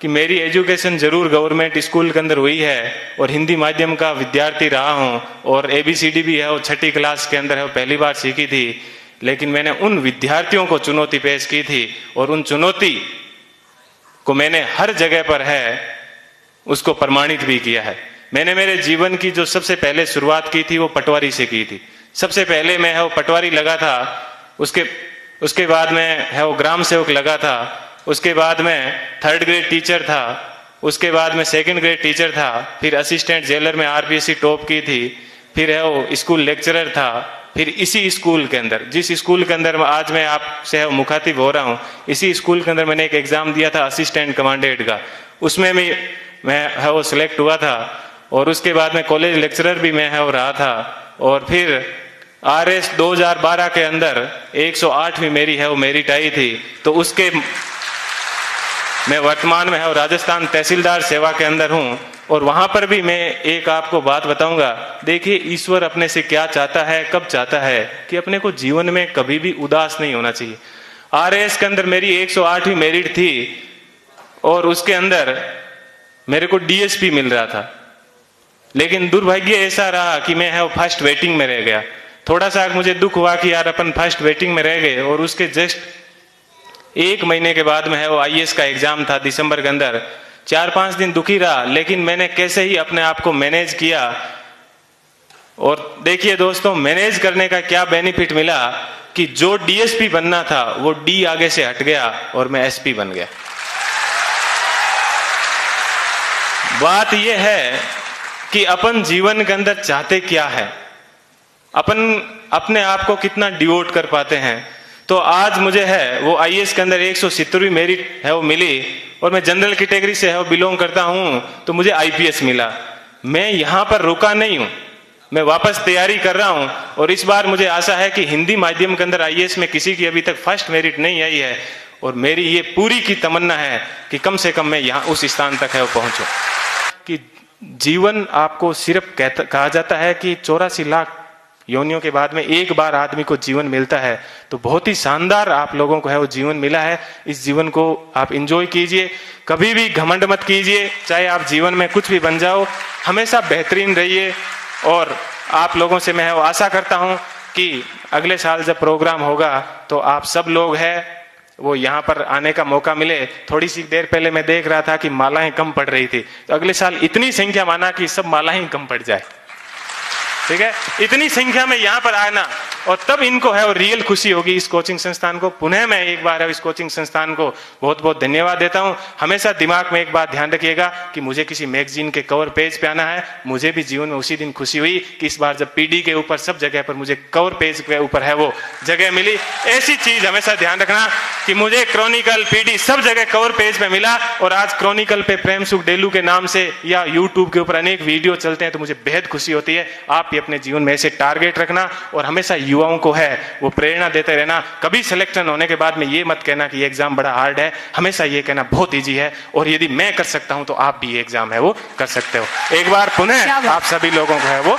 कि मेरी एजुकेशन जरूर गवर्नमेंट स्कूल के अंदर हुई है और हिंदी माध्यम का विद्यार्थी रहा हूँ और ABCD भी है वो 6ठी क्लास के अंदर है वो पहली बार सीखी थी, लेकिन मैंने उन विद्यार्थियों को चुनौती पेश की थी और उन चुनौती को मैंने हर जगह पर है उसको प्रमाणित भी किया है। मैंने मेरे जीवन की जो सबसे पहले शुरुआत की थी वो पटवारी से की थी। सबसे पहले मैं है वो पटवारी लगा था, उसके बाद में है वो ग्राम सेवक लगा था, उसके बाद में 3rd ग्रेड टीचर था, उसके बाद में 2nd ग्रेड टीचर था, फिर असिस्टेंट जेलर में RPSC टॉप की थी, फिर है वो स्कूल लेक्चरर था, फिर इसी स्कूल के अंदर जिस स्कूल के अंदर आज मैं आपसे मुखातिब हो रहा हूँ, इसी स्कूल के अंदर मैंने एक एग्जाम दिया था असिस्टेंट कमांडेंट का, उसमें भी मैं है वो सिलेक्ट हुआ था और उसके बाद में कॉलेज लेक्चरर भी मैं है वो रहा था और फिर RS 2012 के अंदर 108वीं मेरी है वो मेरिट आई थी। तो उसके मैं वर्तमान में है वो राजस्थान तहसीलदार सेवा के अंदर हूँ और वहां पर भी मैं एक आपको बात बताऊंगा। देखिए ईश्वर अपने से क्या चाहता है, कब चाहता है कि अपने को जीवन में कभी भी उदास नहीं होना चाहिए। RS के अंदर मेरी 108वीं मेरिट थी और उसके अंदर मेरे को DSP मिल रहा था, लेकिन दुर्भाग्य ऐसा रहा कि मैं है वो फर्स्ट वेटिंग में रह गया। थोड़ा सा मुझे दुख हुआ कि यार अपन फर्स्ट वेटिंग में रह गए और उसके जस्ट 1 महीने के बाद में है वो IAS का एग्जाम था दिसंबर के अंदर। 4-5 दिन दुखी रहा, लेकिन मैंने कैसे ही अपने आप को मैनेज किया और देखिए दोस्तों मैनेज करने का क्या बेनिफिट मिला कि जो DSP बनना था वो D आगे से हट गया और मैं SP बन गया। बात यह है कि अपन जीवन के अंदर चाहते क्या है, अपन अपने आप को कितना डिवोट कर पाते हैं। तो आज मुझे है वो IAS के अंदर 170वीं मेरिट है वो मिली और मैं जनरल कैटेगरी से है वो बिलोंग करता हूं, तो मुझे IPS मिला। मैं यहां पर रुका नहीं हूं, मैं वापस तैयारी कर रहा हूं और इस बार मुझे आशा है कि हिंदी माध्यम के अंदर IAS में किसी की अभी तक फर्स्ट मेरिट नहीं आई है और मेरी ये पूरी की तमन्ना है कि कम से कम मैं यहाँ उस स्थान तक है वो पहुंचूं। कि जीवन आपको सिर्फ कहा जाता है कि 84 लाख योनियों के बाद में एक बार आदमी को जीवन मिलता है, तो बहुत ही शानदार आप लोगों को है वो जीवन मिला है। इस जीवन को आप एंजॉय कीजिए, कभी भी घमंड मत कीजिए, चाहे आप जीवन में कुछ भी बन जाओ, हमेशा बेहतरीन रहिए। और आप लोगों से मैं आशा करता हूं कि अगले साल जब प्रोग्राम होगा तो आप सब लोग हैं वो यहाँ पर आने का मौका मिले। थोड़ी सी देर पहले मैं देख रहा था कि मालाएं कम पड़ रही थी, तो अगले साल इतनी संख्या माना कि सब मालाएं कम पड़ जाए, ठीक है, इतनी संख्या में यहाँ पर आना और तब इनको है और रियल खुशी होगी। इस कोचिंग संस्थान को पुनः मैं एक बार इस कोचिंग संस्थान को बहुत बहुत धन्यवाद देता हूँ। हमेशा दिमाग में एक बात ध्यान रखिएगा कि मुझे किसी मैगजीन के कवर पेज पे आना है। मुझे भी जीवन में उसी दिन खुशी हुई कि इस बार जब PD के ऊपर सब जगह पर मुझे कवर पेज के ऊपर है वो जगह मिली। ऐसी चीज हमेशा ध्यान रखना कि मुझे क्रॉनिकल PD सब जगह कवर पेज पे मिला और आज क्रॉनिकल पे प्रेम सुख डेलू के नाम से या यूट्यूब के ऊपर अनेक वीडियो चलते हैं, तो मुझे बेहद खुशी होती है। आप भी अपने जीवन में ऐसे टारगेट रखना और हमेशा युवाओं को है वो प्रेरणा देते रहना। कभी सिलेक्शन होने के बाद में ये मत कहना कि ये एग्जाम बड़ा हार्ड है, हमेशा ये कहना बहुत इजी है और यदि मैं कर सकता हूं तो आप भी ये एग्जाम है वो कर सकते हो। एक बार पुनः आप सभी लोगों को है वो